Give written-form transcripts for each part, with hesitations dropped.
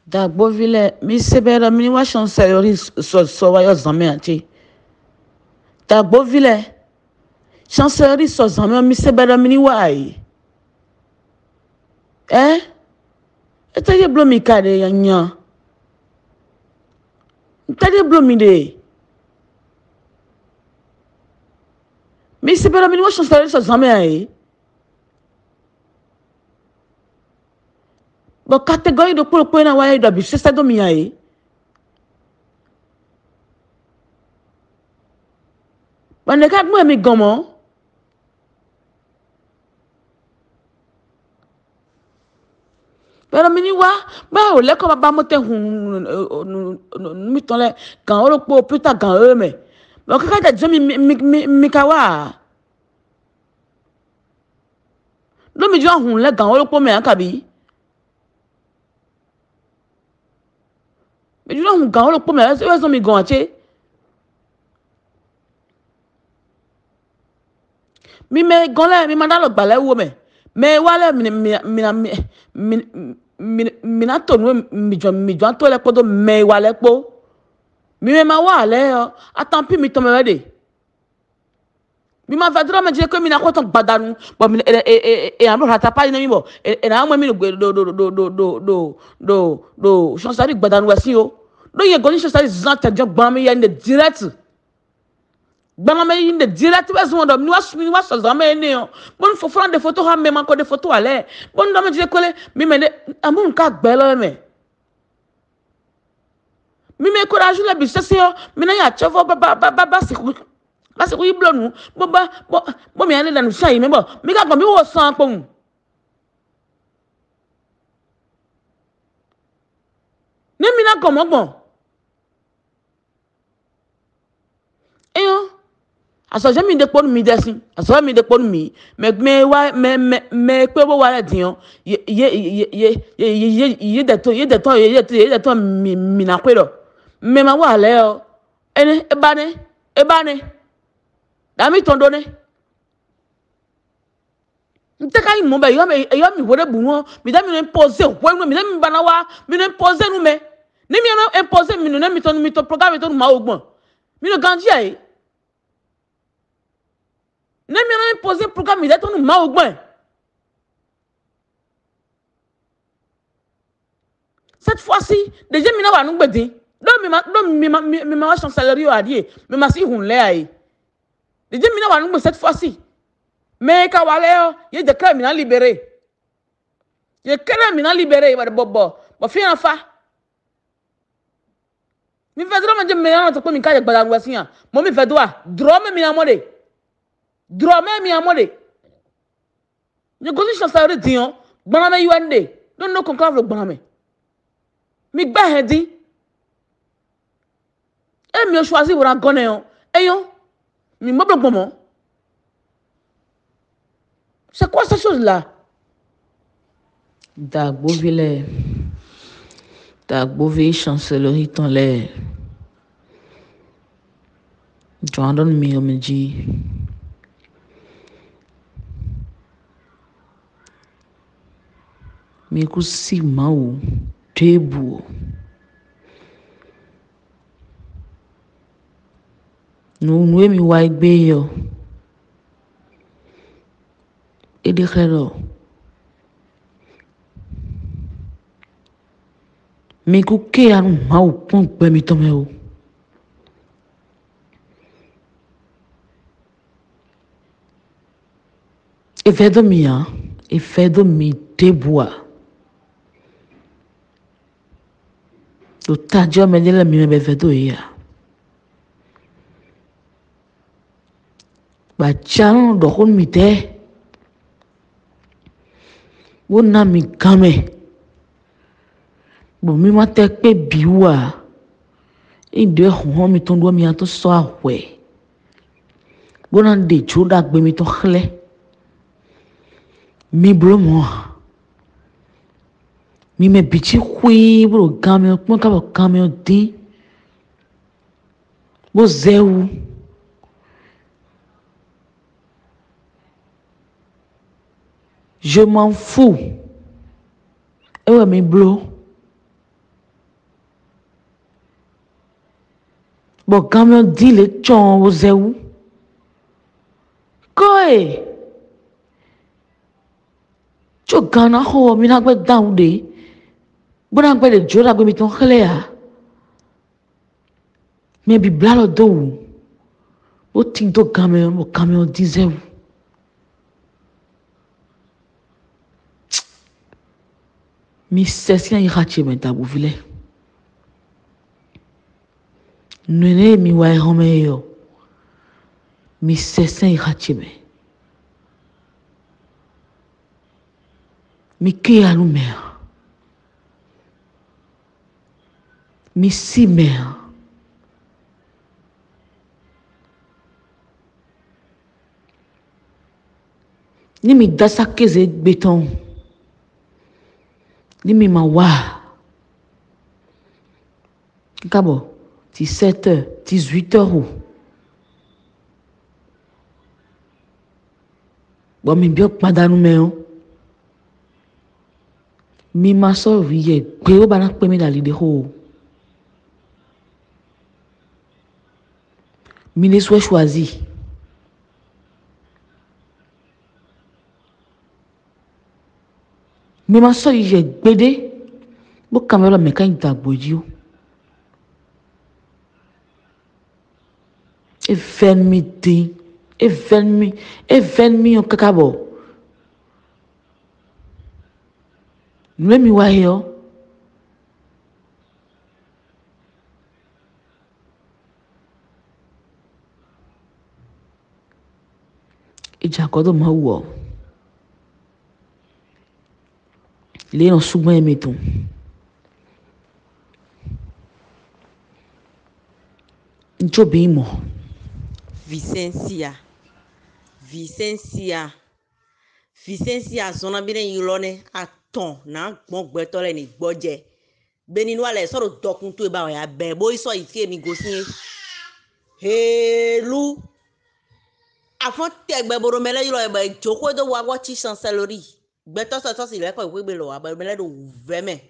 Dagbovile, mi sebera mini wa chancellerie so wa yo zame ati. Dagbovile, chancellerie so zame mi sebera mini wa ai. Ete ye blo mi kade yanya. Tade blo mi de. Mi sebera mini wa chancellerie so zame ai. Bo catégorie de pour na wa ye do bi sesa do mi ai. Bande kat mo mi gomo. Pero mini wa ba o le ko ba mo te hun mi ton le kan o po puta kan e me. Bo ka da jomi mi ka wa. Do mi jo hun le kan o po me aka bi. Mi jo hun kan o po me e so mi gon ache. Mi me gon le mi manda lo gba le wo me. Me wa le mi na to nu mi jo to le po do me wa le po. Mi me ma wa le o. Attends puis mi to me de. Mi ma va dro me dire que mi na ko ton gbadanu. Bo mi e an rata pa ni mi bo. E na mo mi do chancelier gbadanu wa si o. Do ye go ni chancelier zan te jo gban mi ye in the direct. Gban mi in the direct be so do mi wa so zan me ni o. Bon fo fran de photo ha me man ko de photo ale. Bon do me dire que mi me de amun ka gbe lo me. Mi me courage le business yo. Mi na ya chefo ba si parce que iblo nu bo mi ane danu sai me bo mi ka gbon mi wo san pon ni mi na gbon mo gbon eyo aso je mi de pon mi desin aso mi de pon mi me wa me pe bo wa le dion ye de to mi na pe do me ma wa le o ene e ba ne Dami tondone. Nteka yi mo be yo mi wore bu won mi da mi no imposer wo mi da mi banawa mi no imposer nu me ni mi no imposer mi no mi to programme to ma ogbon mi no ganji ai ni mi no imposer programme mi da to ma ogbon cette fois-ci déjà mi na wa nu gbedin do mi ma wa chancellerie o adie mi ma si hun le ai déjà mi na wa nu cette fois-ci. Mais quand on y a des crèmes libérés. Il y a des crèmes libérés. Il y a des bobos. Il y a des fa. Je vais dire que je vais dire que je vais dire que je vais dire que je vais dire que je vais dire je vais chancellerie dire que je vais non non conclave le baname. Mi ba hedi. E mi choisi pour en connaître. Et yo, mi mo bon. C'est quoi cette chose-là? Dagbovile chancellerie ton l'air. Jordan me dit. Mi kusi mau tebu. No mi wa igbe yo. Edekero. Mi kuke anu mau pon pe mi tome o. E fedo mi tebua. Do tadio me dele mi me fedo ya. Ba chan do kon mi te. Wona mi game. Bo mi ma te pe biwa. Inde ho mi ton do mi ato so awe. Bona de chuda gbe mi to khle. Mi blo mo. Mi me bichi kwi bro game mo ka bo game di. Bo zeu. Je m'en fous. Et ouais, mes blo. Bon, camion dit les chons aux où? Quoi? Tu gagnes à quoi? Mina quoi down de? Bon, on peut le jouer à quoi mi ton cléa? Mais bi blalo do. O ting to camion disait où? Mi session ira chez mes tabou vile. Nene mi wa yo. Mi session ira chez mes. Mi ke alu mer. Mi si mer. Ni mi dasa keze béton. Ni mi ma wa. Kabo, 17h, 18h ou. Bon, mi biok madanu me. Mi ma so viye. Kwe o banak peme dali de ho. Mi ne soit choisi. Mi ma so viye gbede. Bo kamera mécanique d'agbodio. E ven mi yon kakabo. Nwe mi wa yo. E jakodo ma wo. Le yon sougman meton. Ncho be mo. Vicencia zona bine yilone aton na gbogbeto le ni gboje beni no ale so dokun to e ba ya be bo iso itie mi gosin helu afon tegbe boro mele yilo e ba joko do wa watch chancellerie gbeto so si le ko igbe lo wa ba mele do veme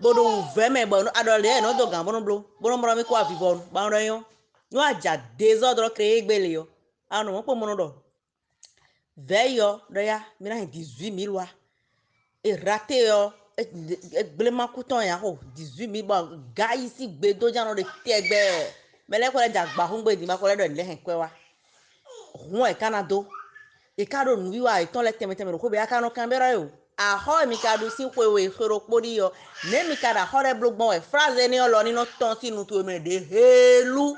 bodo veme bo adole no do gan bono blo bono mora mi ko avivon ba ro yon no aja désordre créer igbe le yo anu mo po mono do veyo doya mina 18 000 wa e raté yo e blema couton ya ho 18 000 ba ga isi gbe do jano de tegbe mele ko le jagba hun gbe di ma ko le do le hen kwe wa hun e kanado e kado nu wa e ton le teme ko be aka no kan bera yo a ho mi kado si kwe we khoro pori yo ne mi kada hore blogbon e phrase ni olo ni no ton si nu to me de helu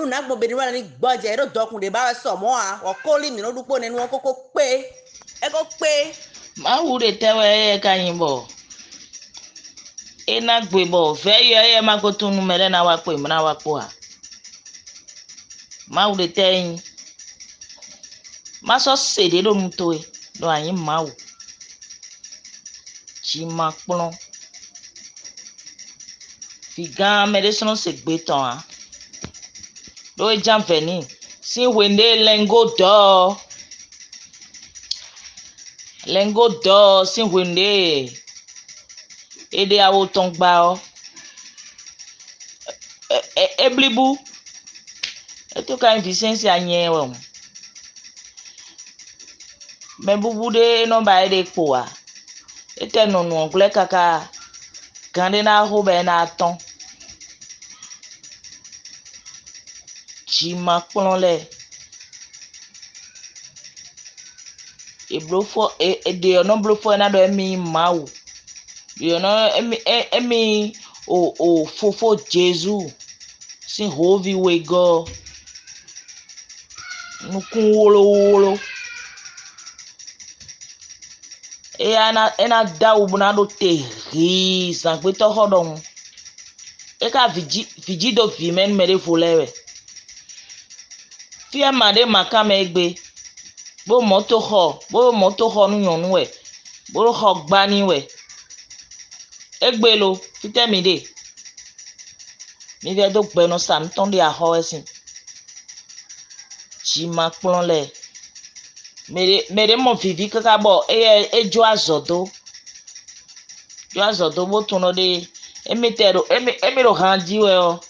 na gbo be ni wa ni gboje do dokun de ba so mo a o ko li mi no dupo nenu koko pe e ko pe ma wure tewe e ka yimbo e na gbebo fe yo e ma ko tunu mele na wa pe na wa po a ma wure teyin ma so sede lo mu to e do ayin ma wo chi ma plon fi gan me de sono se gbe ton a do e jam veni si wende lengo do si wende ede awo ton gba o eblibu e to ka Vicencia yen wo me bubu de no ba ede po a ete no no gle kaka gande na ho be na ton chima plonle e blofo e de no blofo na do emi mawo you know emi o fofo Jesus sin hovi we go nukun wolo e ana da ubuna do terri san pe to hodon e ka vigi do vi men mere folewe fi ma de makame egbe bo moto ho nu yonu we bo ho gba ni we egbe lo fite mi de mi ve do gbe no sam ton de a ho esin chi ma plon le mere mo vivi kaka bo e jo azodo bo tuno de emitero emiro hanji we o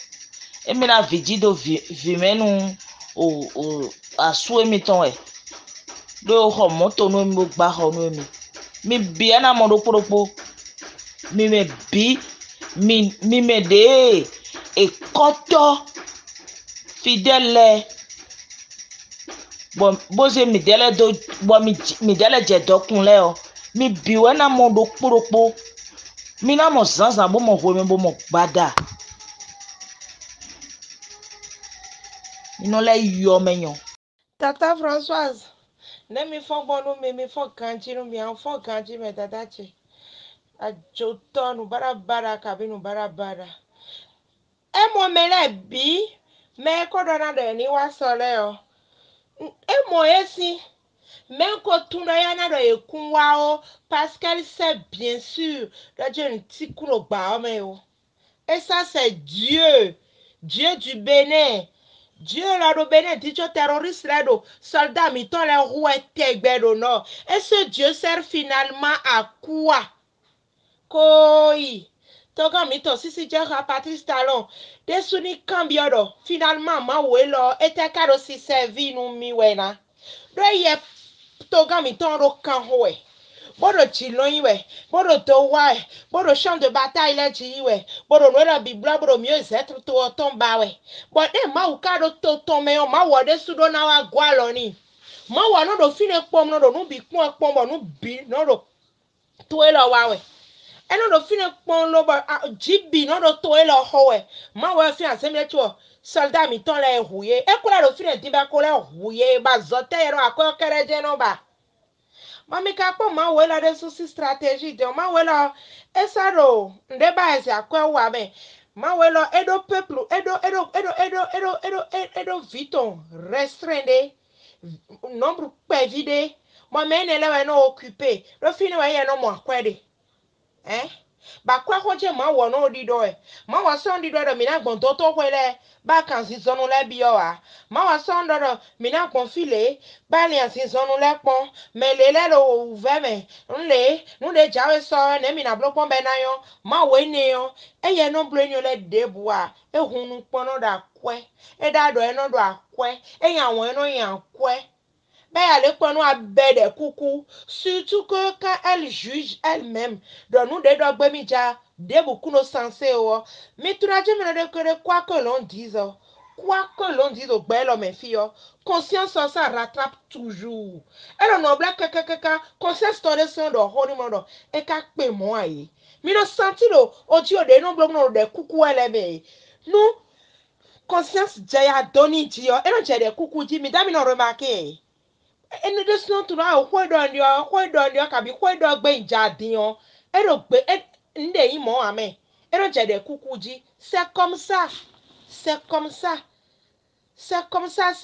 emi na vidzi do vimenu o asu emi tɔn ɛ do xɔ moto no emi gba xɔ no emi mi bi ɛna mɔ ɖokpoɖokpo mi me bi mi me de ekɔtɔ fi de lɛ bɔn bose mi de lɛ do bɔn mi de lɛ dze dɔkun lɛ o mi bi wo ɛna mɔ ɖokpoɖokpo mi na mɔ zazã bo mɔ home bo mɔ gbada mi no lɛ yɔ me nyo. Tata Françoise, ne mi fɔ bɔnu mi fɔ kanji nu mi an fɔ kanji me tata tse. A jotɔ nu bara kabi nu bara. E mo me le bi me ko dona de ni wa so le o. E mo esi me ko tuna ya na do e kun wa o parce qu'elle sait bien sûr que Dieu ne ti kuro gba o me o. Et ça c'est Dieu du Bénin. Dieu là do Bénin dit terroriste là do soldat mi ton les roues tegbe do non. Et ce Dieu sert finalement à quoi? Koi toga mi to sisi jera Patrice Talon desuni cambiodo finalement ma welo ete karo si servi nu mi wena do ye toga mi ton ro kan hoe bodo chilon iwe bodo to wa bodo champ de bataille le ji iwe bodo no la bibla bodo mieux être to tomba we but e ma ukado to tome o ma wo de sudo na wa gwaloni ma wo no do fine pom no do nu bi pom pom no bi no do to e lo wa we eno do fine pon lo ba jibi no do to e lo howe ma wo fi asem to soldat mi ton le huye e kula do fine diba ko le huye ba zote ero akọ kereje no ba mami ka po ma wo la de susi stratégie de ma wo la esa ro nde ba ese akọ wa be ma wo la edo peuple edo viton restreindre nombre pe vide mo me ne le we no occupé do fine we ye no mo akwede ba kwa hoje ma wo no di do e ma wa son di do mi na gbon to kwele ba kan si sonu le bi o wa ma wa son do mi na gbon file ba li an si sonu le pon me le lo veme nle nu de jawe so ne mi na blo pon be na yo ma we ni yo e ye no blo ni le de bua e hunu pon no da kwe e da do e no do akwe e yan won no yan kwe ben elle ponu abede coucou surtout que quand elle juge elle-même donc nous de do gbe mi ja de beaucoup no sensé o mi turaje mi de que quoi que l'on dise au bel homme fille conscience ça rattrape toujours elle no black kaka conscience to de son do honi modo e ka pe mo aye mi no senti lo odi o de no blog no de coucou elle me nous conscience jaya doni dio e no je de coucou di mi da mi no remarquer ene de sno to na hwe do ka bi hwe do gbe njadion e ro gbe nde yin mo amen e ro je de kukuji c'est comme ça c'est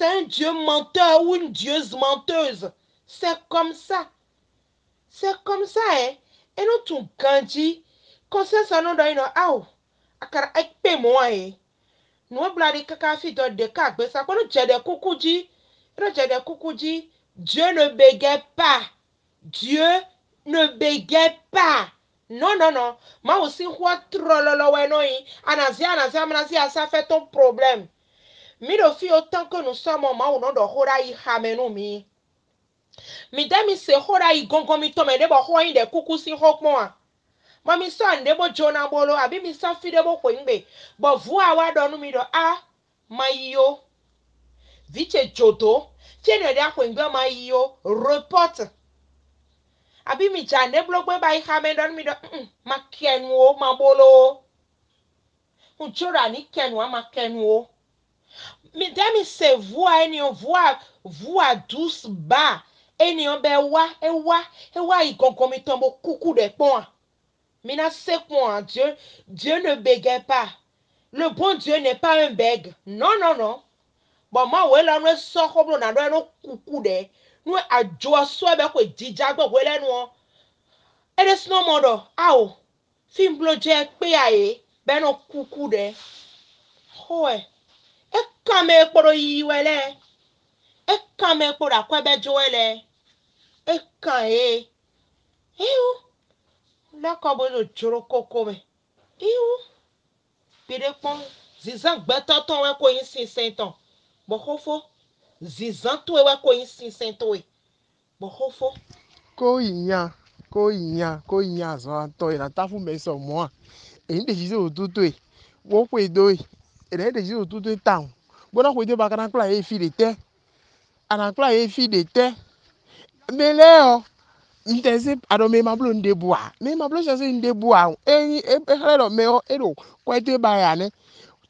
un dieu menteur ou une dieuse menteuse c'est comme ça e no tun kanji conscience no do ino aw akara ekpe mo aye no bladi kaka fi do de ka gbe sa ko no je de kukuji ro je de kukuji Dieu ne bégaye pas. Dieu ne bégaye pas. Non. Ma aussi quoi trop lolo wenoi. Anazia, ça fait ton problème. Mi do fi autant que nous sommes ma ou non do hora I hamenu mi. Mi demi se hora I gongo mi tome de bo ho in de kuku si hok mo. Ma mi so ande bo jona bolo abi mi so fi de bo ko ingbe. Bo vu awa do nu mi do ma yo. Viche jodo. Tiene de akwe ngbe ma yo report abi mi jande blogbe ba I hamendon mi do ma kenwo ma bolo unchora ni kenwa ma kenwo mi demi se voix eni voix douce bas eni on be wa I gongo mi tombo coucou de pon mi na se pon Dieu ne bégaye pas le bon Dieu n'est pas un bègue non bon ma we la no so hoblo na do no kuku de no ajo so be ko jija gbo we lenu o e de sno modo aw film bloje pe aye be no kuku de ho e kan me poro yi wele e kan me poro akwa be jo wele e kan o la ko bo lo joro koko me bi de pon zizan gbɛtɔtɔ wɛ ko yin sin sentɔn bɔxɔfo zizan to wɛ ko yin sin sentɔn bɔxɔfo. Ko inya zan to ina tafu me so mo e nde ji o tutu e wo pe do e nde ji o tutu town bona ko de ba kana kla e fi de te ana kla e fi de te mele o ntese ado me mablo nde bua me mablo se nde bua e hele me o e do ko te ba ya ne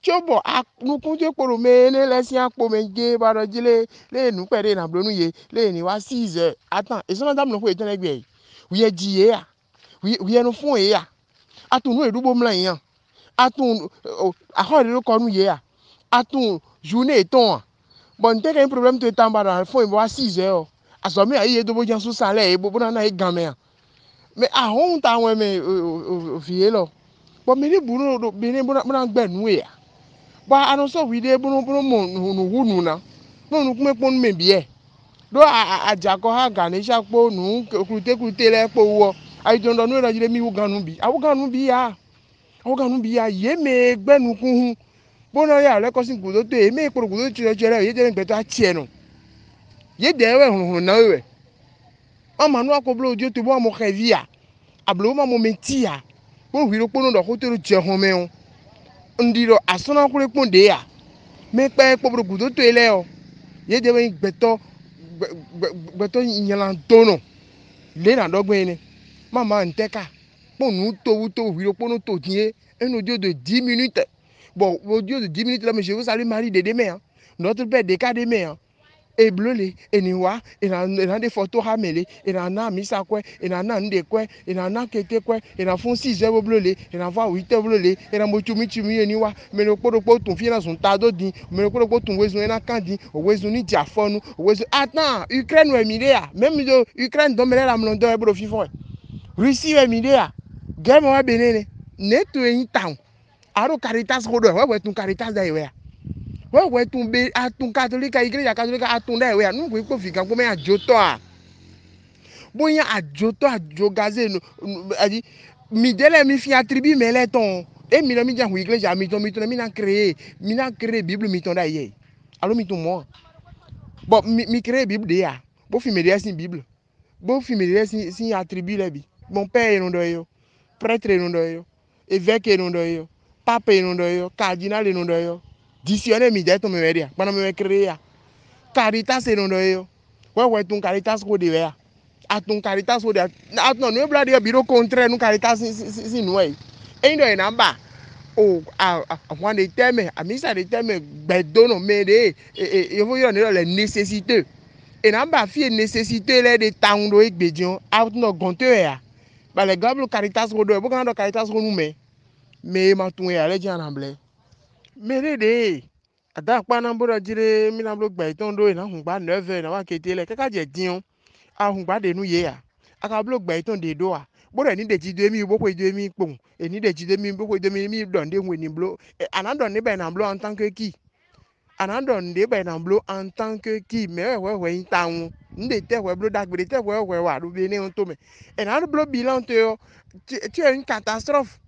chobo nukun je poro me ne lesin apo me ge ba do jile le nu pere na blo nu ye le ni wa 6 atan e so na dam no ko e ten egbe wiye jiye ya wiye no fun e ya atun no edugbo mla yan atun ahore ro ko nu ye ya atun journée ton bon te un problème to tamba na fun e wa 6 o aso mi aye do bo jan su sale e bo na e gan me me ahun ta won me o fiye lo bo mi ni buru do bi ni bo na gbe nu e ya ba anu so wi de buru mo nu hu nu na no nu kume pon me bi e do ajako ha ga ni sha po nu krute le po wo ai don do nu ra jire mi wu ganu bi ya ye me gbenu kun bona ya le ko sin gudo to e me po gudo tire ye je npe to a tie no ye de we hun na we o ma nu akoblo ojo to bo mo khevia ablo ma mo mentia bo hiro po no do ko to je hon me o ndiro asona kure pon de ya me pe po gudo to ele o ye de we gbeto nyalan tono le na dogbe ni mama nteka ponu to hiro ponu to tie enu dio de 10 minutes bon audio de 10 minutes là mais je vous salue Marie de demain notre père de cas demain e blole eniwa ina de photo hamele ina na misa kwe ina na nde kwe ina na kete kwe ina fun 6 heures blole ina va 8 heures blole ina mo chumi eniwa me no podo tun fi na sun ta do din me no podo tun wezu ina kan din o wezu ni ja fonu o wezu attends Ukraine we mi dia même do Ukraine do mele la mlo do e bro fifo Russie we mi dia game wa benene neto yin town aro Caritas ko do we tun Caritas da we we tun be atun Catholique igreja Catholique atun da we nu ko fi kan ko me ajoto a boyan ajoto ajogaze no adi mi dele mi fi attribut mele ton e mi no mi jan igreja mi ton mi na créer Bible mi ton da ye alo mi ton mo bon mi créer Bible de ya bo fi me de sin Bible bo fi me de sin attribut le bi mon père no do yo prêtre no do yo évêque no do yo pape no do yo cardinal no do yo dictionnaire mi de to me media pana me créer Caritas no do yo we tun Caritas ko de ya atun Caritas ko de atun no bla de biro contraire no Caritas si no e ndo e namba o àwọn de teme amisa de teme gbedo no me de e fo yo ni le nécessité e namba fi nécessité le de taundo egbejion atun no gonte ya ba le gablo Caritas ko do bo kan do Caritas ko nu me ma tun ya le jan amble me de ada pa na bo jire mi na blo gbe ton do na hun gba 9 na wa kete le kaka je din a hun gba de nu ye ya aka blo gbe ton de do a bo re ni de ji do mi bo ko do mi pon e ni de ji do mi bo ko do mi don de wen ni blo anandon ni be na blo en tant que qui anandon de be na blo en tant que qui me we taun nde te we blo dagbe te we wa do be ni on to me e na blo bilan te yo tu es une catastrophe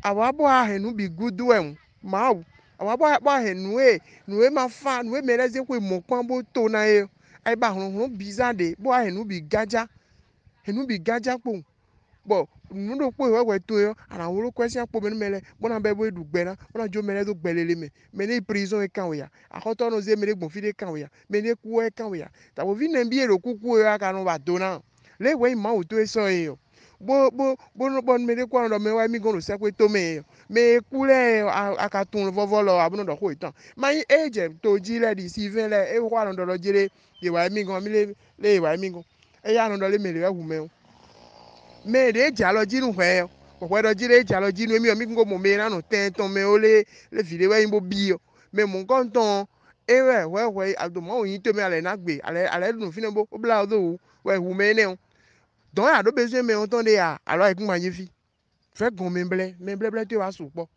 awa bo a henu bi good wen ma awa bo a henu e ma fa nu e me reze ko mo pon bo to na e ai ba hun bizarre de bo a henu bi gaja pon bo nu do po we to yo ara wo ro question po me mele bo na be bo edugbe na bo na jo mele do gbelele me ni prison e kan we ya akoto no ze mere gbon fi de kan we ya me ni ku e kan we ya ta bo vi na bi ero kuku yo aka no ba do na le we ma o to e so e yo bo no bon me de kwa no me wa mi go no se pe to me me ku le aka tun vovo lo abuno do ko itan my agent to ji le di si ven le e kwa no do jire ye wa mi go mi le wa mi go e ya no do le me le hu me me de ja lo jinu hwe o hwe do jire ja lo jinu mi o mi go mo me na no ten ton me o le file we bo bi o me mo kon ton e we ado mo yin to me ale na gbe ale dun fi ne bo o bla do we hu me ne o don ya do besoin me on ton de ya alors e kun ma yin fi fe gon me ble te wa su po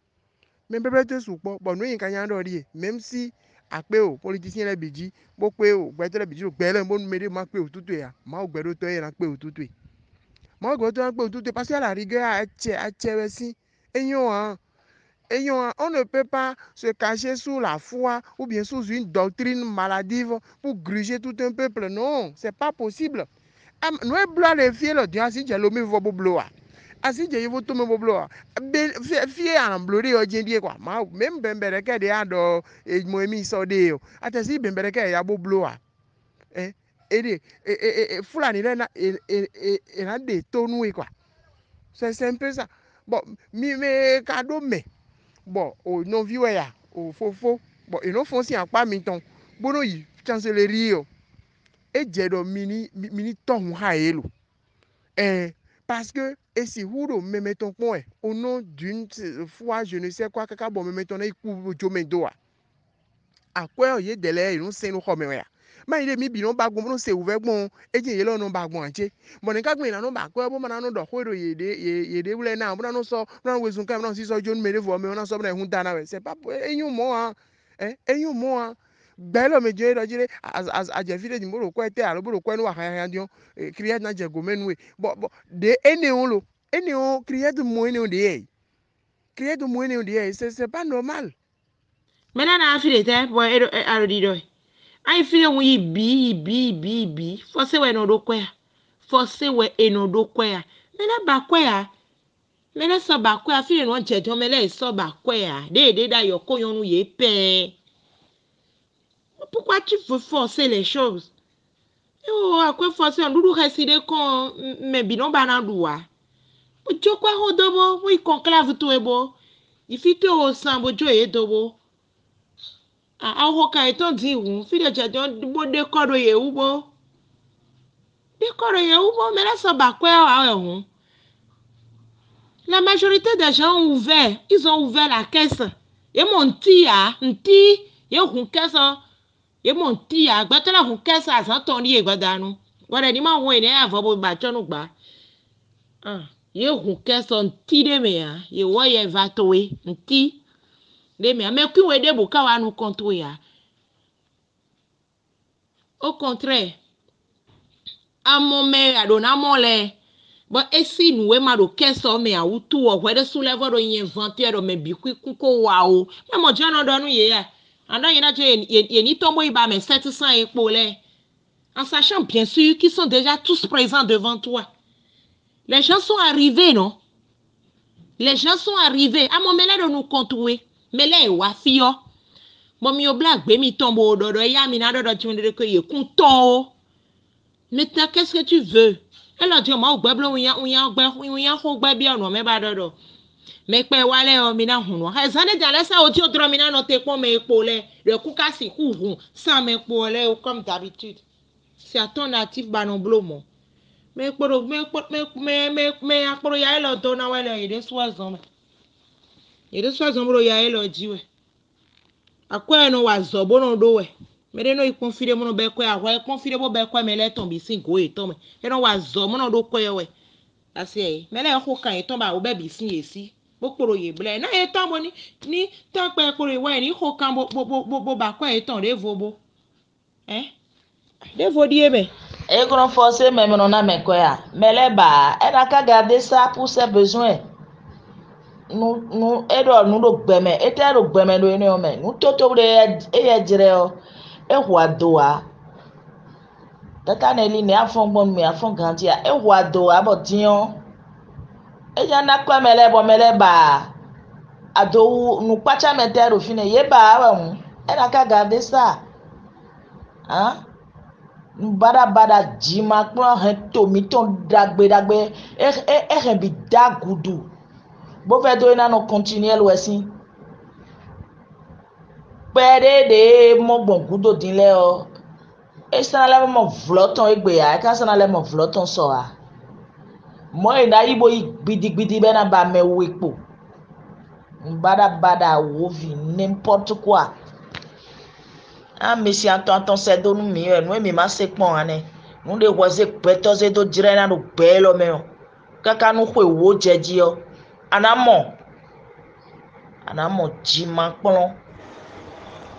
me ble te su po bo no yin kan yan do ri même si ape o politicien le biji bo pe o gbe te le biji o gbe le mo me de ma pe o tutu ya ma o gbe do to e na pe o tutu mo go to pe o tutu parce que la rigueur a che we si eyan On ne peut pas se cacher sous la foi ou bien sous une doctrine maladive pour gruger tout un peuple. Non, c'est pas possible. Nous avons les filles, le Dieu, si j'ai l'homme, il va bloquer. Asi je yivo to me boblo fie an blori o jendie kwa ma mem bembere ke de ado mo emi so de o atasi bembere ke ya boblo ede fulani na na de tonu kwa c'est un peu ça bon mi me kado me bon o no viwe ya o fofo bon e no fon si an pa mi ton bono yi chancellerie o e je do mini ton ha elo parce que, et si vous me mettons point, au nom d'une foi, je ne sais quoi, que bon me mettons un coup de doa. À quoi il y a des lèvres, nous c'est nous comme ça. Mais il est mis bien bas, bon, c'est ouvert, bon, et il y a là, non, bas, bon, entier. Bon, les gars, non, bas, quoi, bon, maintenant, non, quoi, il y a des boulets, non, on sort, non, on sort, non, si ça, John, mais les voix, mais on sort, on a c'est pas, et you moi, et you moi. Belo me je do jire as ajefile di mbolo kwa te alo bolo kwa no ha dio create na je go menwe bo de ene on create mo ene on de create mo ene on de c'est pas normal. Mena na afile te bo aro di do ai file won bi force we no do kwa force we eno do kwa mena ba kwa mena so ba kwa file no jejo mele so ba kwa de da yo ko yonu ye pe. Pourquoi tu veux forcer les choses? Oh, à quoi forcer? On doit rester con, mais binon banandoua. Tu quoi au dobo? Oui, conclave tout est beau. Il fit tout au sang, bojo et dobo. Ah, hoka et on dit, ou, fit de jadon, bon décor et oubo. Décor et oubo, mais là, ça va quoi, la majorité des gens ont ouvert, ils ont ouvert la caisse. Et mon tia, et on caisse. Ye mon ti agba la hun kesa san ton ni egba danu wore ni ma won ene avo bo ba chonu gba ye hun kesa nti de me ya ye wo ye va to we nti de me me ku we de bu ka wa nu konto ya au contraire amo me adona mo le bo esi nu we ma do kesa me a wutu o we de su level do yen inventaire me bi ku ko wa o me mo jana do nu ye ya anda yena je ye ni tombo iba me 700 épaules en sachant bien sûr qu'ils sont déjà tous présents devant toi. Les gens sont arrivés, non? Les gens sont arrivés. À mon moment de nous contourner. Mais là, il y a fio. Bon, mi blague, mi tombo dodo, ya mi nado do tu me que ye content. Maintenant, qu'est-ce que tu veux? Elle a dit, moi, ou bablo, ou ya ho babia, non, mais badodo. Mais pe wale o mina hunu. Ha zane jale sa oti odro mina no te po me épaules. Le kuka si kuhu, sans me épaules comme d'habitude. C'est à ton natif banon blomo. Me akporo ya elo do na wele ide swazon. Ide swazon bro ya elo jiwe. Akwa no wa zobo no do we. Me de no ikonfide mo no be kwa wa ikonfide bo be kwa me le ton bi sin go e ton me. E no wa zo mo no do kwa we. Ase me le ho kan e ton ba o be bi sin esi. Bo kporo ye ble na e ton mo ni ton pe kporo we ni ho kan bo ba kwa e ton de vobo. De vo di ebe. Et qu'on force même on a mais quoi mais les bas elle a qu'à garder ça pour ses besoins nous et nous le bême et elle le bême de nous mais nous tout et dire et roi doa tata Nelly ne a fond bon mais a fond grandir et roi doa bon dion et y en a quoi mais les bas ado nous pas cha mettre au fin et bah elle a qu'à garder ça hein bada jima kpon he tomi ton dagbe e bi dagudu bo fe do ina no continuer lo esin pere de mo gbongudo dinle o e sanale mo vloton egbe ya ka sanale mo vloton so a mo ina ibo gbidigbidi be na ba me wepo bada wo vi n'importe quoi. Ah, monsieur Anton c'est de nous mieux nous mais ma c'est bon ane nous de voiser petos et do dire na do belo me kaka nous ko wo jeji o anamo jima pon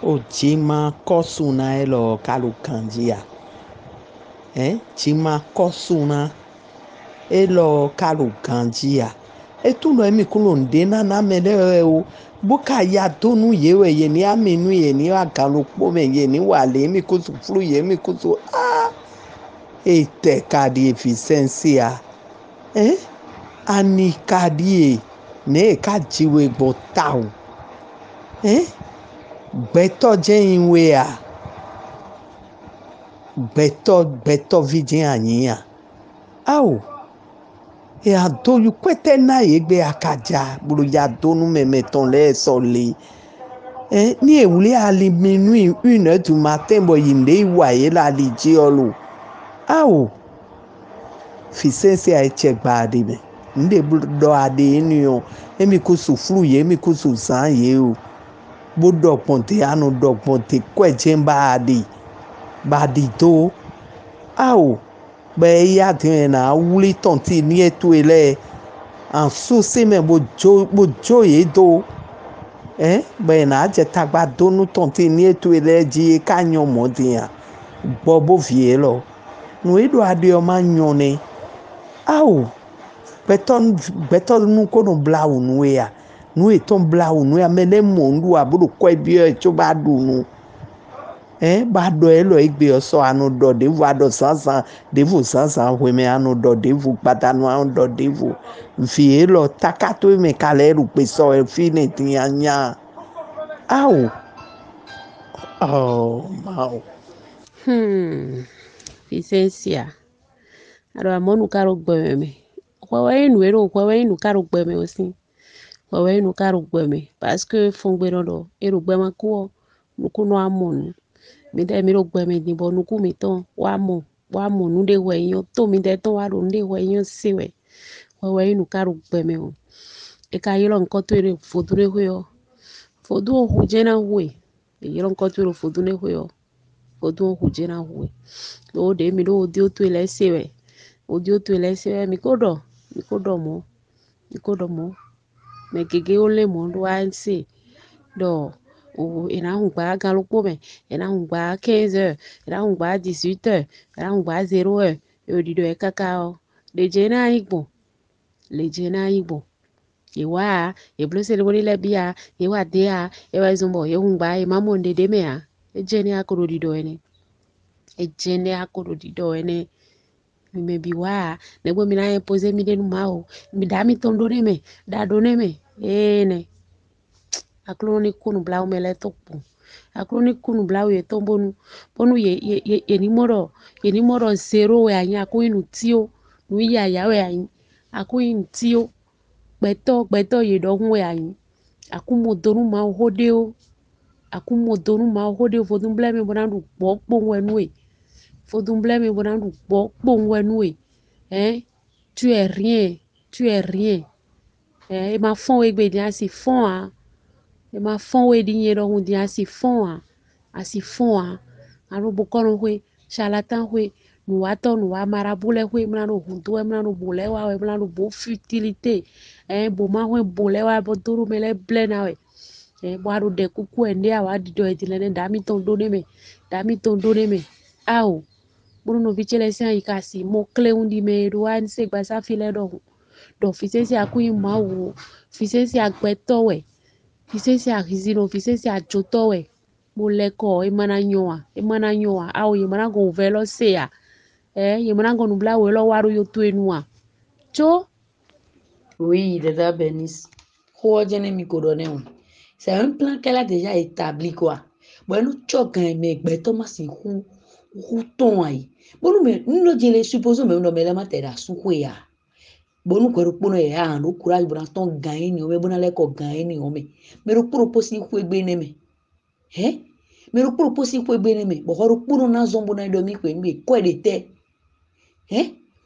o jima kosuna elo kalu kanjia jima kosuna elo kalu kanjia etu no emi kulo nde na na mele o boka ya tonu yewe ye ni aminu ye ni agalo po me ye ni wale emi kusu flu ye emi kusu ete kadi efficiency ani kadi ne ka jiwe gbotao gbẹtọ jẹ inwe gbẹtọ vidin anyiya awo ya do yu kwete na egbe akaja buru ya donu memeton le sole ni ewule ali minu une du matin bo yinde iwaye la li ji olo awo fisense a chegba de me nde do ade ni o emi ko so flu ye emi ko so san ye o bodo ponte anu do ponte kweje badi to awo be ya tin na wuli tonti ni etu ele an so se me bojo ye do be na je tagba donu tonti ni etu ele ji ka yan mo din gbo bo vie lo nu edo ade o ma yan ni awo beton nu ko no blawo nu ya nu eton blawo nu ya mele mo ndu aburu ko ebi e cho ba du nu ba do elo igbe oso anu do devu ado sansan devu sansan hweme anu do devu patanu anu do devu fi elo takato me kaleru pe so e fine tianya awo mau Vicencia aro amonu karo gbeme kwa inu ero kwa inu karo gbeme osin kwa inu karo gbeme parce que fongbe do ero gbema ko nukuno amonu mi de mi ro gbeme ni bo nuku mi ton wa mo nu de we yan to mi de ton wa ro de we yan siwe kwa inu karo gbeme o e ka yilo nkan to ere fodure ho yo fodu ohu je na hwe e yilo nkan to ere fodune ho yo fodu ohu je na hwe o de mi do odi otu ele siwe mi kodo mo me gege ole mo do an se do o ina hun gba gan lopo me ina hun gba 15h ina hun gba 18h ina hun gba 0h e odido e kaka o le je na igbo ewa e blose le boni le bia ewa de a ewa zumbo e hun gba e mamo ndede me a e je ni akoro dido ene mi bi wa ne bo mi na impose mi de nu ma o mi da mi ton do ne me ne akloni kunu blau mele topu akloni kunu blau ye ton bonu ye ni moro 0 we anya ko inu tio nu ya we anya ako inu tio gbeto ye do hun we anya akumo donu ma hode o fodun blame bona du popo wenu e fodun blame bona du popo wenu e tu es rien e ma fon we gbe dia si fon e ma fon we di yero hun dia si fon aro bokono we charlatan we nu wa marabule we mna no hundu mna no bole wa we mna no bo futilité bo ma we bole wa bo duru mele blena we bo aro de kuku ende awa dido edilene dami ton do ne me aw Bruno Vichele sia ikasi mo kle undi me ruan se gbasa file do fisesi akuyi mawo fisesi agbeto we fisesi agizino fisesi ajoto we mo leko emana nyoa aw yemana go velo sea yemana go nubla we lo waru yo tu enua cho Oui, Dada Bernice. C'est un plan qu'elle a déjà établi, quoi. Bon, nous choquons, mais Thomas, c'est ton aïe. Bon, nous disons, supposons, mais nous mettons la matière sous quoi. Bon, nous correspondons à nous courage, bon, ton gain, nous mais bon, allez qu'on gagne, mais nous proposons quoi bien mais nous proposons quoi bien mais bon, nous proposons na zombo na domi quoi mais quoi de té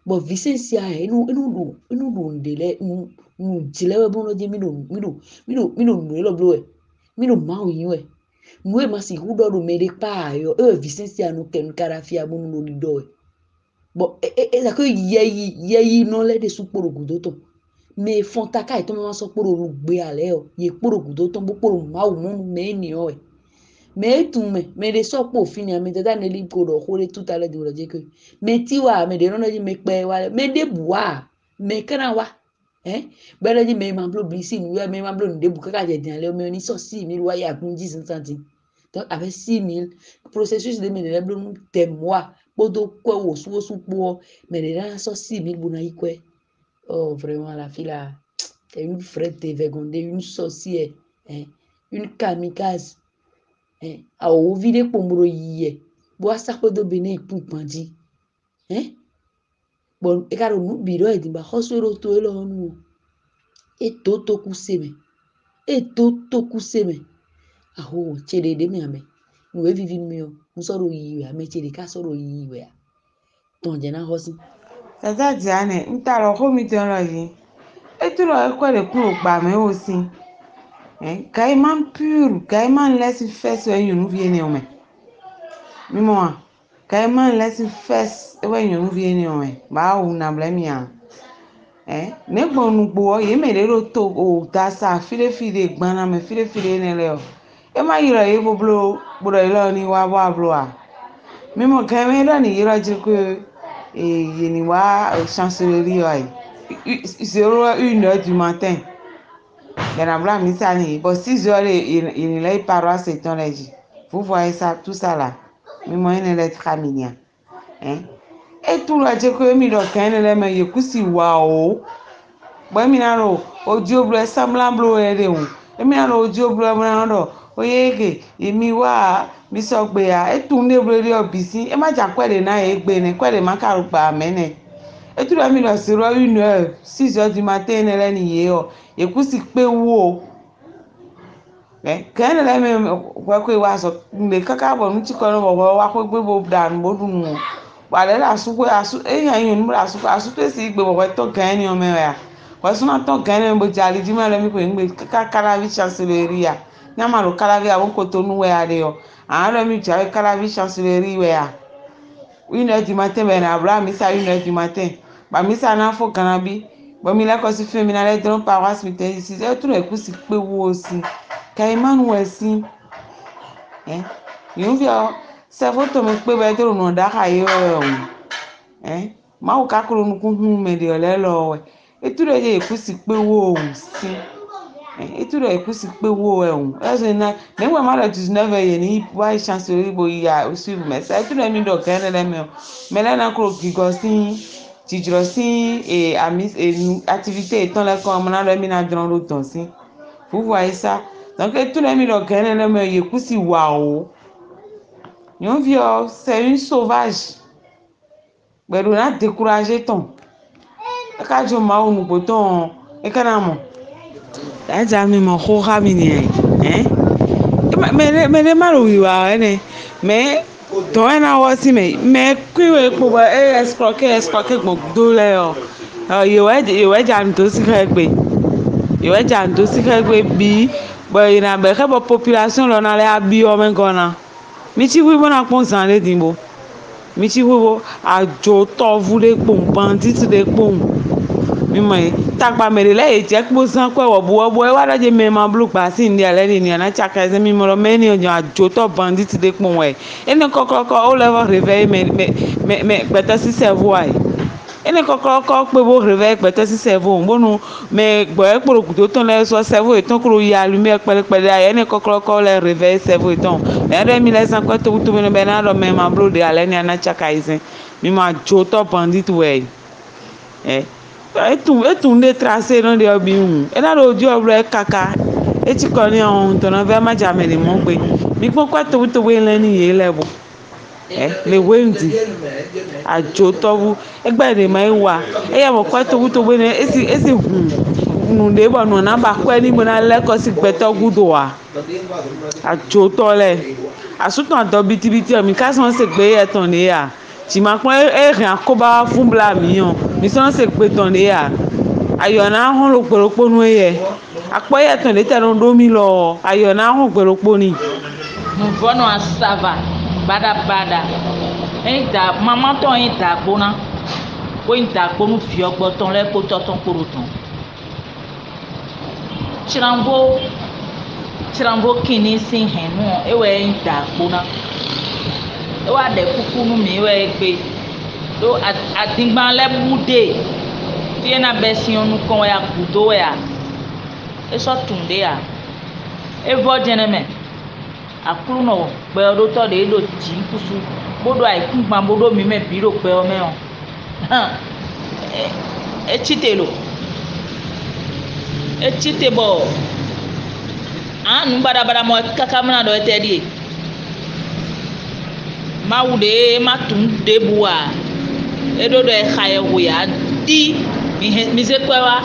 bon Vicencia nous délai nous dilewe bon je mino lo blowe mino mawi we nous masi hudo do mede pa yo Vicencia no ken karafia bon no lido bon la ko yeyi no le de suporo gudoto me fontaka to ma so poro gbe ale o ye poro gudoto bo poro mawu mo me ni o me tu me de so po fini me de dan li ko do hore tout à l'heure de je que me ti wa me de no me pe wa me de bua me kana wa bẹ́ẹ̀ ni mẹ́rin máa ń blo blisi mi wẹ́ mẹ́rin máa ń blo ní débù kẹ́kẹ́ àjẹ̀dìn àlẹ́ omi oní sọ 6 000 wáyé àkún 10 centimes donc avec 6 000 processus de mẹ́rin blo nous des mois bodo quoi wosu pour mẹ́rin sọ 6 000 bon aïe quoi oh vraiment la fille là c'est une frette dévergondée une sorcière une kamikaze a o vide pomoro yie bo asako do bene pour bandi bon e karo nu biro e dimba hosoro to elo nu e toto kuseme aho chede de me ame nu e vivi mi o mu soro yi ame chede ka soro yi we ton je na hosi tata Diane ntaro ho mi ton lo yi e tu lo e ko le ku gba me o si Caïman pur, Caïman laisse faire ce que nous venons de faire. Moi, Caïman laisse faire ce que nous venons de faire. Bah, on a blâmé. Ne bon nous bois, il me le retour au tassa, file gbana me file ne leo. E ma yira e boblo, bolo ilo ni wa bloa. Mimo Caïman là ni yira jiko ni wa chancellerie ai. 1h du matin. Benabla misani, bon 6 heures il est paroisse et ton légi. Vous voyez ça, tout ça là. Mais moi il est très mignon. Et tout là je que mi do kan le me yekusi wao. Bon mi na ro audio bleu semblant bleu ere o. E mi na ro audio bleu mi na ro oyege emi wa mi so gbe ya e tun ne bleu ri obisi e ma ja kwede na e gbe ne kwede ma ka ro gba mene. Et tout le monde sera 1h, 6h du matin, elle n'y est. Et puis si peu ou quand elle est même quoi que was mais kaka bon nous tu connais wa ko gbe bo dan bo dun wa le la su ko asu e yan yin mu la su ko asu to si gbe bo to gan ni o me ya wa su na to gan ni bo jali di ma le mi ko ngbe kaka la vi chancellerie ya na ma lo kala vi awon ko to nu we ade yo an lo mi ja kala vi chancellerie we ya 1h du matin ben Abraham mi sa 1h du matin ba mi sa na fo kanabi bo mi la ko si fe mi na le don paroisse mi te ici e tu le ku si pe wo si Caïman we si you via se foto me pe be to no da ka yo ma o ka kuro nu ku hu me de ole lo we e tu le je ku si pe wo si e tu le ku si pe wo e na me we ma le 19 ye ni wa chancellerie bo ya suivre me se tu le mi do kan le me la na kuro ki go si tijro si et amis et activité étant là comme on a le mina dans le temps si vous voyez ça donc tout le monde gagne le me yekusi wao yon vieux c'est une sauvage mais on a découragé ton ka jo ma onu boton e kana mo ta jami mo ko ha mi ni me le maro wi wa mais ton na wo si me kwiwe po ba escroquer mo do le o yewe jan to si kegbe bi bo ina be ke bo population lo na le abi o men gona mi ti wi bona pon san le dimbo mi ti wo ajo to vu le pon bandit le pon mi mo tagba mere le e je po san ko wo bo e wa da je me ma blue pa si ndi ale ni na chaka ze mi mo lo me ni ojo ajo to bandit le pon we ene kokoko o le va réveil me beta si cerveau ai ene kokoko pe bo réveil beta si cerveau mbonu me gbo e poro kuto ton le so cerveau e ton kuro ya allumer pele ai ene kokoko le réveil cerveau e ton me re mi le san ko to me be na lo me ma blue de ale ni na chaka izen mi ma ajo to bandit we etu ne tracé no de obi hu e na lo ojo obro e kaka e ti ko ni ohun to na ve ma jamele mo gbe mi pon kwa to we le ni ye lebo le wendi ajo to wu egbe de ma wa e ya mo kwa to we ne esi hu nu de bo nu na ba kwa ni mo na le ko si gbe to gudo wa ajo to le asutan do bitibiti o mi ka so se gbe ye ton ni ya ti ma pon e rin akoba fun bla mi yan mi so se gbe ton ni ya ayona hun lo gberopo nu ye apo ye ton le te no do mi lo ayona hun gberopo ni no vono asava bada da maman ton da gbona ko da gbonu fi ogbo ton le ko to ton koro ton chirambo kini sin henu ewe da gbona e wa de kuku nu mi we gbe do adigban le mude Fie na besi onu kon ya kudo ya. Eso tunde ya. Evo jeneme. Akuru no pe odo to de do ti kusu. Bodo ai kun bodo mi me biro pe o me o. Echitelo. Echitebo. Anu bara mo kaka mna do etedi. Maude matunde bua. Edo do e khaye wuya di mi se kwewa.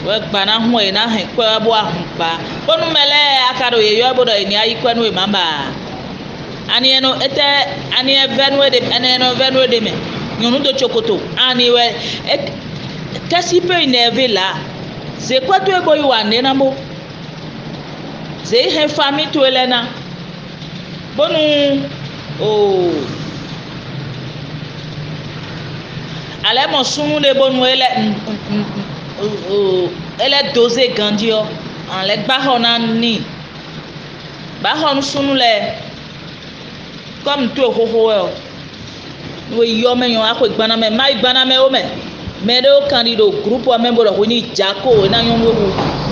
We gbana hu e na he kwewa bo ahunpa. Bonu mele akaro ye yo bodo ni ayi kwenu e mamba. Ani eno ete ani e venwe de ani eno venwe de me. Nyonu do chokoto ani we kasi pe ineve la. Se kwa to e boy wa nena mo. Se he famille to elena. Bonu oh ale mo sunu de bonu ele dosé gandio en le bahona ni bahon sunu le comme to hoho we yo me yo akọ gbana me mai gbana me o me de o candido groupe o member do ni jako na yo wo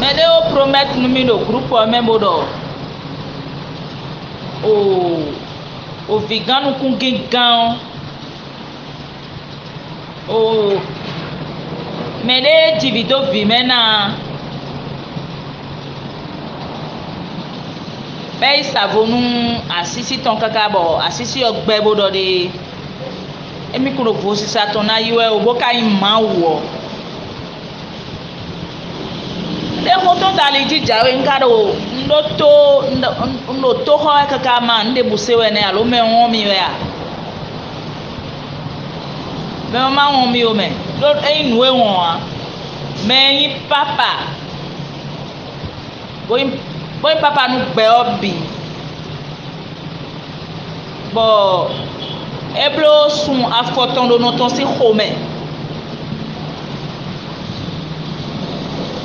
me de o promet numi do groupe o member do o vegano com gigão o mede divido vimena bem savonu assisi ton kakabo assisi ogbebo do de emi kuro vosi satona yiwe oboka imawo de hoto dali jijawe ngaro ndoto ho kaka ma nde busewe ne alo me won mi we a me ma won mi o me do enu e won a me yin papa boy papa nu gbe obi bo eblo sun afoton do no ton si home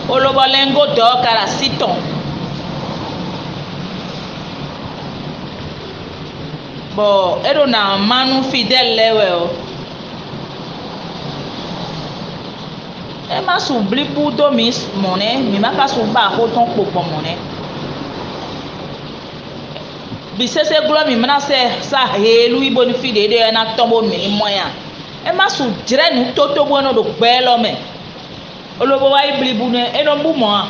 olobolengo do kara siton bo edo na manu fidèle lewe o e ma subli pudo mi mone mi maka suba ko ton popo mone bi sese glo mi mana se sa helu ibo ni fide de na tombo mi moya e ma su dire nu toto bono do gbelo me olobo wa ibli bu ne eno bu mo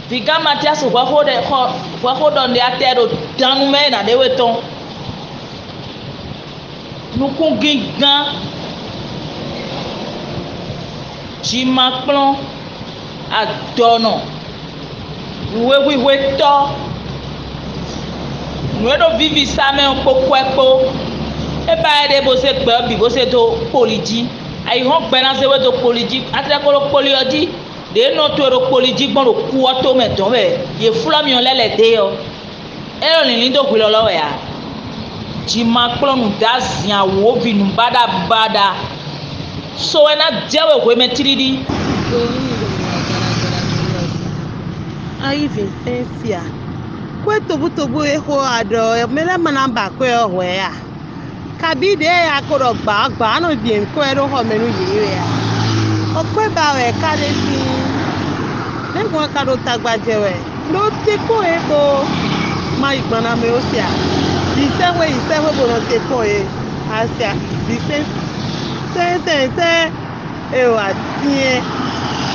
Figa Matias wa ho de atero danu me na de weton nukun gingan jimaplon adono we to no vivi sa me popo e ba de bo se gbe bi bo se to poliji ai ho gbe na se we to poliji atekolo polioji de no toro poliji gbon ku auto me don be ye flami on lele de yo e o ni do ku lo lo ya ji ma plonu dazia wo bi nu bada so na jewe ko me 3D ai vefia kwe tobu e ho ado mele manamba kwe o ya kabide ya koro gba no bi en ko ero ho menu yire ya okwe ba we kale ti lẹ́gbọ̀n kado tagbajewe ló ti kó ego ma ìgbọ̀nà mi ó sì à ìṣẹ́wé bọ̀nà ti kó e àṣì à ìṣẹ́ èrò àti ẹ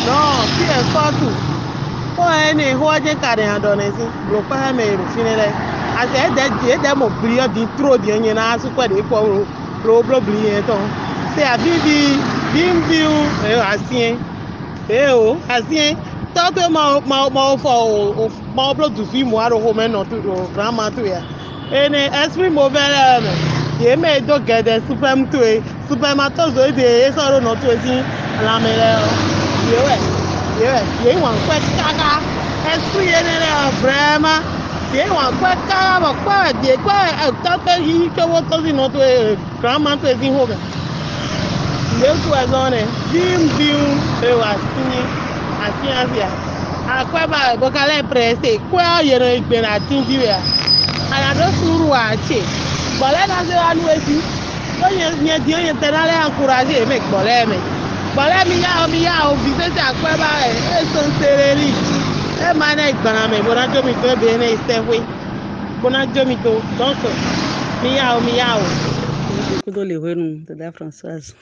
náà tí ẹ fọ́tù kó ẹni ìhọ́jẹ́ kàdé àdọ̀nà sí lòpẹ́ ẹ̀mẹ̀ èrò fínilẹ̀ àti ẹ̀dẹ̀ mọ̀ bìrì ọdún túrò di ẹ̀yìn náà súpẹ̀ dé pọ̀ lóòblò bìrì yẹn tán ṣe àbí bí ń bí èrò àṣì ẹ̀ àṣì ẹ̀ tọ́tọ́ ma fọ ma ọblọ́dù fíìmù àròhó mẹ́nà tó grandma tó yà ẹni ẹsìn mo fẹ́rẹ̀ mẹ́ yìí mẹ́ tó gẹ̀dẹ̀ súpẹ́mù tó yẹ súpẹ́mátọ́sọ èdè ẹ̀sọ́rọ̀ nà tó ẹsìn alámẹ́lẹ́ yìí wọ́n pẹ́ káká ẹsìn yẹn nílẹ̀ ọ̀fẹ́rẹ́mà yìí wọ́n pẹ́ káká bọ̀ pẹ́wẹ̀ díẹ̀ pẹ́wẹ̀ tọ́tọ́ yìí kẹ́wọ́ tọ́sí nà tó yẹ grandma tó ẹsìn hó mẹ́ yìí tó ẹ̀sọ́ ni bíu ẹ̀wà sí asiasia akweba bokale preste kwa yero igbena tinjiwe ala do suru ache bole na se anu esi Nye Dieu ye tenale encourager me gbole mi ya o bi se akwe ba e son sereli. E ma na igbana me bona jo mi to be na isewe. Bona jo mi to donc mi ya o. Kudo le wenu Dada Françoise.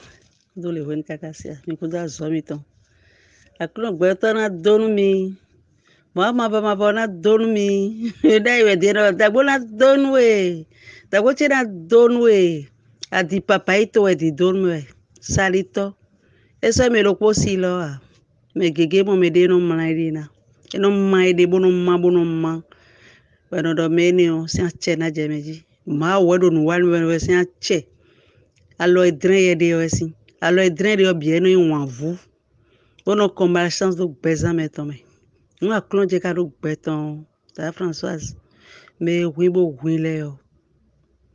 Kudo le wenu kakasia. Mi kudo azomi ton. Aklo gbeto na donu mi. Mama ba ma bona donu mi. Dai we dino da bona donu we. Da go chena donu we. Adi papaito we di donu we. Salito. Eso me lo posi lo a. Me gege mo me de no manaidina. Eno mai de bono ma. Bueno do menio si a chena jemeji. Ma wedo no wan we si a che. Alo edren ye de osi. Alo edren de obie no inwanvu. Bono comba chance do beza metome. On a clonje ka do beton. Ta Françoise. Mais oui bo oui le.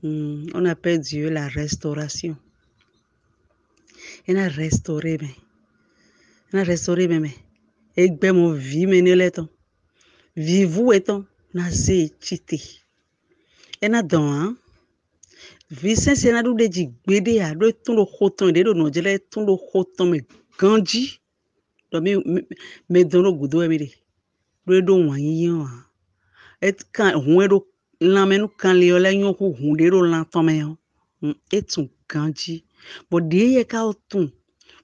On appelle Dieu la restauration. Il a restauré me. Il a restauré me. Et ben mon vie me ne leton. Vivu eton na ze chite. Et na don hein. Vicen se na do de ji gbede a do tun lo khoton de do no jele tun lo khoton me ganji. Do me don lo gudo e me de. Do wan yin an. Et kan hun do lan me nu kan le ola yon ko hun de do lan ton me yon. Et tun ganji. Bo de ye ka otun.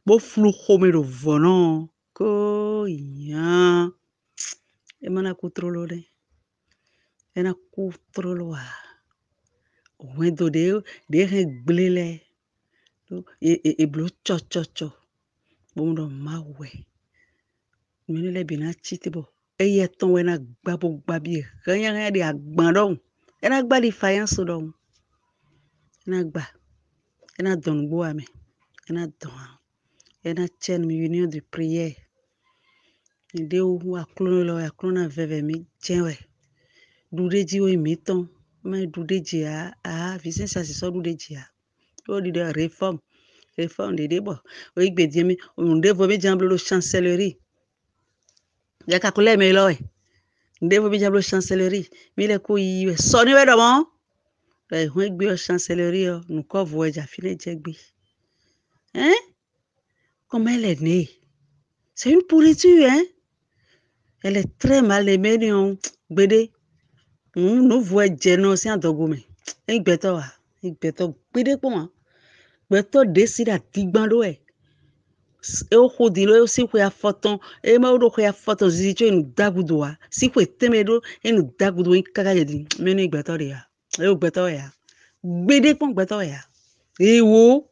Bo flu khome do vonon ko yan. E mana kutrolo de. Ena kutrolo a. Wendo de glele. E blo cho. Bondo mawe. Menele bina chite bo. Eye ton wena gbabo gbabi. Kanya de agbandon. Ena gba di fayanso don. Ena gba. Ena don bo ame. Ena don. Ena chen mi union de prière. De ou aklona veve mi chenwe. Dudeji o imiton. Mais dudeji a vicen ça c'est ça dudeji a. O di de réforme de debo. O igbe di mi on devo be jamblo lo chancellerie. Ya ka kule me lo e. Devo be jamblo chancellerie. Mi le ko yi so ni we do mo. E ho igbe o chancellerie o nu ko vo eja fine jegbe. Hein? Comment elle est née? C'est une pourriture, hein? Elle est très mal aimée, non? Bede. Nous voyons Jeno, c'est un dogome. Et beto, bede pour moi. Beto décide à Tigbando, et au Hodilo, si vous avez photo, et ma ou a photo, zicho, et nous dagoudoua. Si vous êtes temedo, et nous dagoudou, et kagayedi. Meni beto, ya. Et au beto, ya. Bede pour beto, ya. Et où?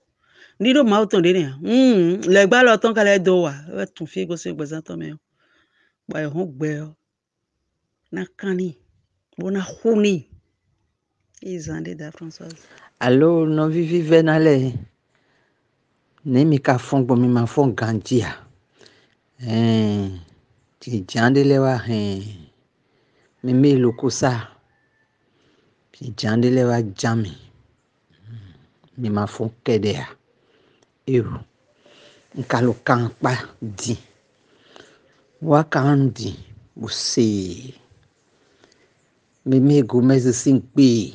Ni do mauton de ne. Le gba lo ton kale do wa. E tun fi go se gbezan ton me. Ba e hon gbe o. Na kani. Bona khuni. Izande da Françoise. Allo no vivi venale. Ne mi ka fon bo mi ma fon ganjia. Ti jande lewa mi me lokusa. Ti jande lewa jami. Mi ma fon kedea. Eu nkalo kan pa di wa kan di você me Gomez singbe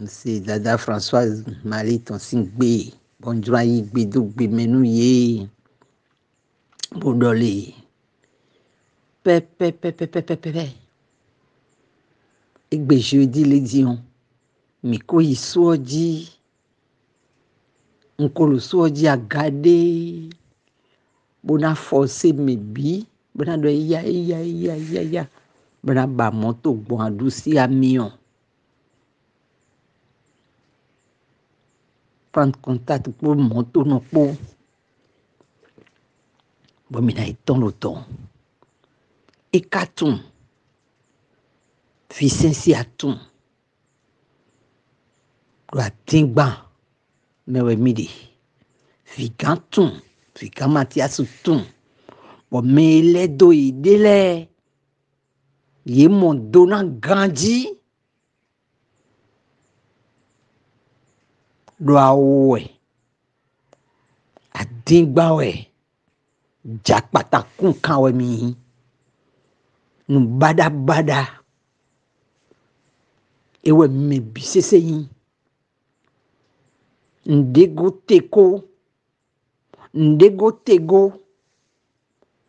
c'est Dada Françoise Maliton singbe bonjour yi gbe do gbe menu ye bodole pe egbe jeudi le dion mi ko isoji nkolo soji agade bona forcer me bi bona do ya bona ba moto bon adouci amion prendre contact pour moto no po bon mina eton l'automne et katon Vicenci aton la tingba mewe midi Viganton Mathias ton bon mais les do idele ye mon donnant grandi doa we adingba we jakpata kun kan we mi nu bada ewe me bisese yin ndego teko ndego tego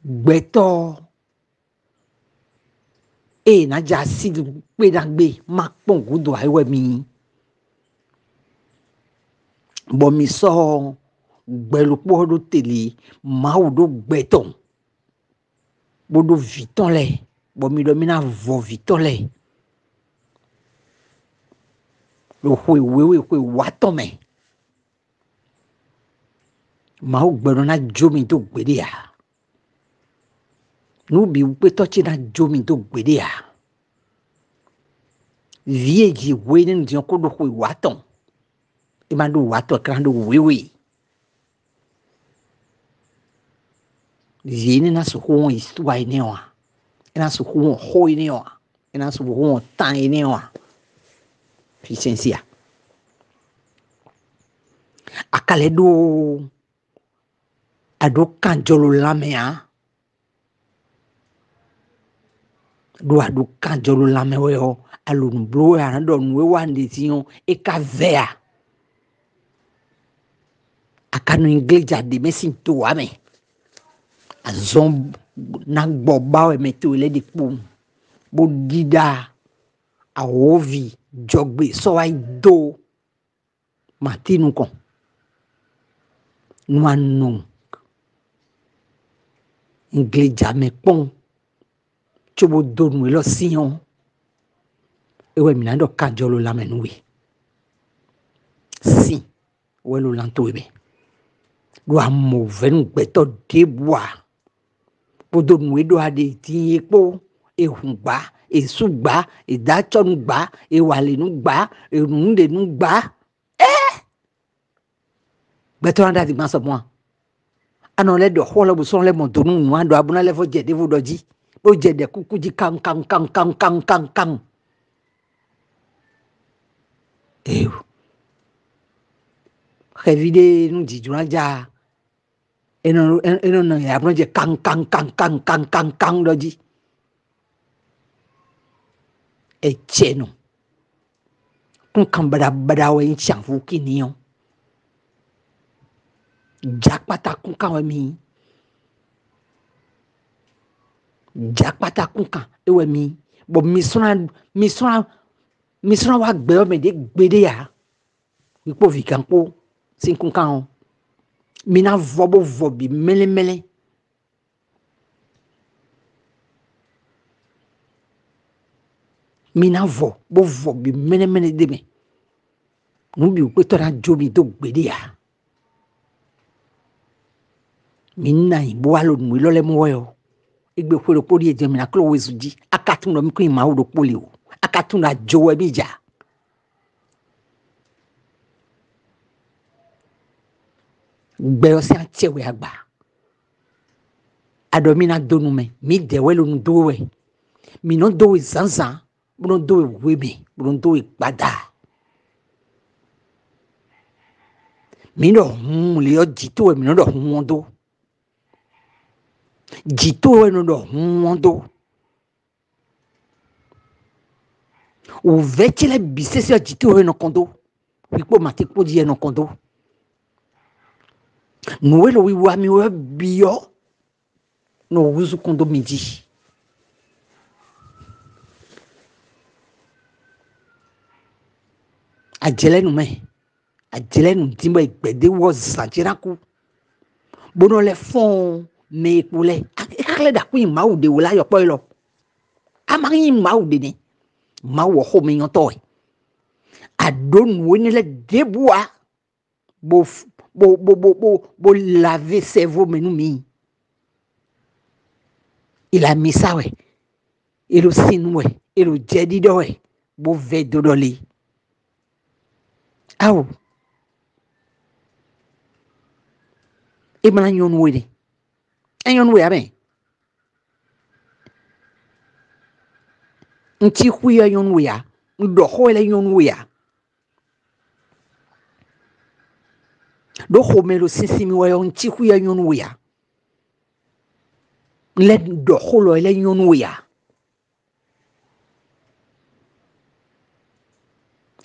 gbẹtọ na dza si kpedagbe ma kpɔn gudo awɛ mi bɔn mi sɔ gbɛlukpɔ ɖo tele mawu ɖo gbɛtɔ bo ɖo vitɔ lɛ bɔn mi ɖɔ mi na vɔ vitɔ lɛ ɖo xoe wewe xoe watɔ mɛ mawu gbɛɖɔ na dzo mi do gbe de ya nubi wukpetɔ tsi na dzo mi do gbe de ya vie dzi hoe ne ŋdzi ko ɖo xoe watɔ ma ɖo watɔ kra ɖo wewe vie ne na suku wɔn isua yi ne wa ena suku wɔn xɔ yi ne wa ena suku wɔn tan yi ne wa fi sensia akalẹ ɖo aɖo kanjɔlo lamɛa ɖo aɖo kanjɔlo lamɛwɛ yɔ alonublo ya ɖɔ nuwe wa ndeti yɔ eka vɛa akanu ingledza de mesi to wa mɛ azɔn na gbɔ bawɛ mɛ to lɛ de kpo bo dida awovi dzɔgbe sɔwa do matinu kɔn nuanu ingledza mɛ kpɔn tso bo do nu lɔ siɲɔ ewɛ mina dɔ kanjɔlo lamɛ nuwe si wɛlo lanto ebe do amo vɛnu gbɛtɔ debua bodo nuwe do ade ti ekpo ehungba esugba edatsɔnugba ewalenugba enundenugba gbɛtɔ na dati gbasɔ mɔa anɔ lɛ dɔ xɔ lɛ bosɔn lɛ mɔdonu nua dɔ abuna lɛ fɔ jɛde fo dɔ dzi o jɛde kuku dzi kan ewu xɛvi de nu dzidzɔna dza eno na ya buna jɛ kan dɔ dzi etsɛ no kun kan bada wɛ ŋtsian fo kini yɔ jakpata kun kan wɛ mi jakpata kun kan ewɛ mi bɔn mi sɔnna wa gbɛ mɛ de gbe de ya ikpɔ vikan kpɔ si kun kan o mina vɔ bo vɔ bi mɛlɛmɛlɛ mina vɔ bo vɔ bi mɛlɛmɛlɛ de mɛ nubi wukpetɔ na dzo mi do gbe de ya mi na yi bo alo nu lɔ lɛ mɔ yɔ egbe ƒo ɖo kpo ɖi edze mina klo wezu dzi akatu nɔ mi ko yi mawu ɖo kpo li o akatu na dzo wɛ mi dza gbɛyɔ si atsɛ wɛ agba aɖɔ mi na do nu mɛ mi dɛ wɛ lo nu do wɛ mi nɔ do wɛ zanzan mi nɔ do wɛ wɛmɛ mi nɔ do wɛ gbada mi nɔ hun le yɔ dzi to wɛ mi nɔ dɔ hun wɔn do dzi to wɛ nɔ dɔ hun wɔn do o vɛ tsi lɛ bi sese dzi to wɛ nɔ kɔn do wikpɔ mati kpɔ dzi yɛ nɔ kɔn do nuwe lo wiwa mi wɛ biyɔ no wuzu kɔn do mi dzi adzɛlɛ nu mɛ adzɛlɛ nu di mɛ gbɛde wɔ zandziraku bonɔ lɛ fɔn mɛ ekpo lɛ ekalɛ da ko yi mawu de wo la yɔ kpɔ yi lɔ ama yi mawu de ne mawu wɔ xɔ mi nyɔtɔ yi aɖo nuwe ne lɛ debua bo lave cerveau mɛ nu mi ila misa wɛ elo sinu wɛ elo jɛdi dɔ wɛ bo vɛ do dɔ le awo emana nyɔnu wɛ de enyɔnu wɛ amɛ ŋtsi hui ya nyɔnu wɛ ya ŋdɔxɔ lɛ nyɔnu wɛ ya do xɔme lo sisi mi wɛ yɔ ŋtsi hui ya nyɔnu wɛ ya lɛ dɔxɔ lɔ lɛ nyɔnu wɛ ya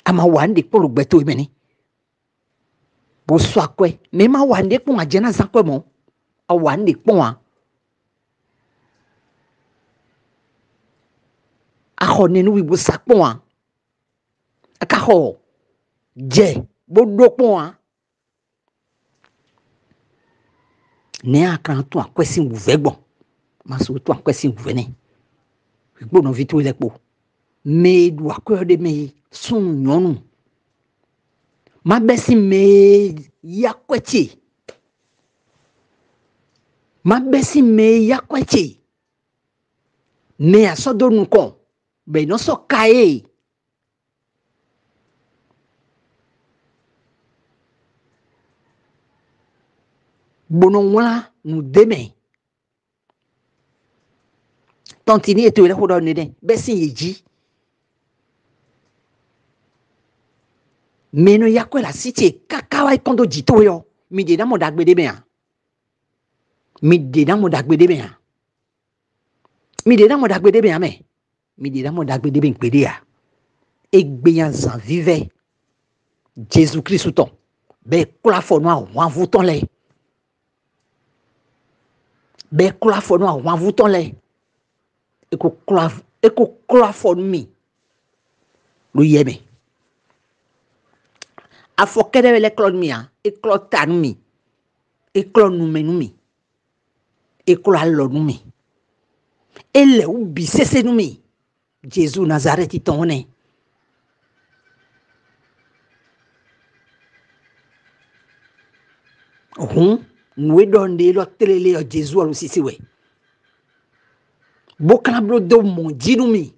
ama wa ŋde kpɔlu gbɛto yi mɛ ni bo swa kwe me ma wande ko ajena za kwe mo a wande ko a khone nu bo sakpo a ka ho je bo do po a ne akran to akwesi wuvegbon ma so to akwesi wuvene gbo no vitu ile po me du akwede me sun nyonu ma besi me yakwechi ma besi me yakwechi me asodo nko be no so kae bono wala nu deme tontini eto ile hodo ne den besi yeji meno yakwe la cité kakawa ikondo jito yo mi de na mo dagbede be an mi de na mo dagbede be an mi de na mo dagbede be an me mi de na mo dagbede be npede ya egbeyan zan vive Jésus Christ ton be kula fo no awon vuton le be kula fo no awon vuton le eko kula fo mi lo yeme afokede le klon mi a e klon tanu mi e klon nu menu mi e klon lo nu mi ele ubi sese nu mi Jésus Nazareth tone we donde lo telele o Jésus alo sisi we bokana blo do mon jinu mi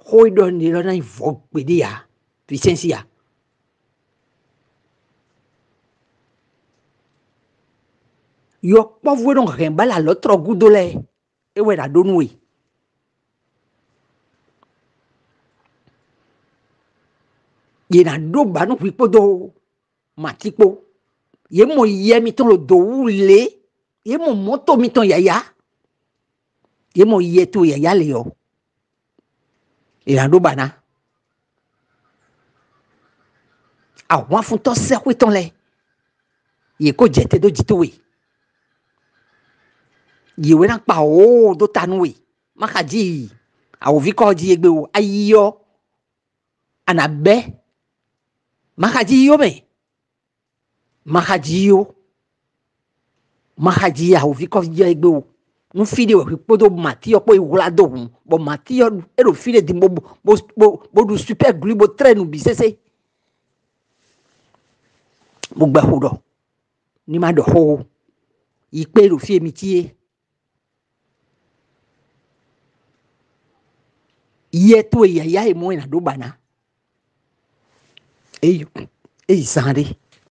hoi donde lo na vo pedia licencia yo povo don remba la l'autre goudole e we da donwe ye na do ba no pipo do matipo ye mo ye mi ton lo do wule ye mo moto mi ton yaya ye mo ye to yaya le yo e na do bana a wa fun to se kwe ton le ye ko jete do jito we ye we na pa o do tanu we makaji a o vi ko ji egbe o ayiyo anabe makaji yo me makaji a o vi ko ji egbe o un fide we podo mati o po iwla do bo mati o e do fide di bo du super glue bo train bi sese bo gba hodo ni ma do ho ipe do fi mi tie ye to ya e mo na do bana e sande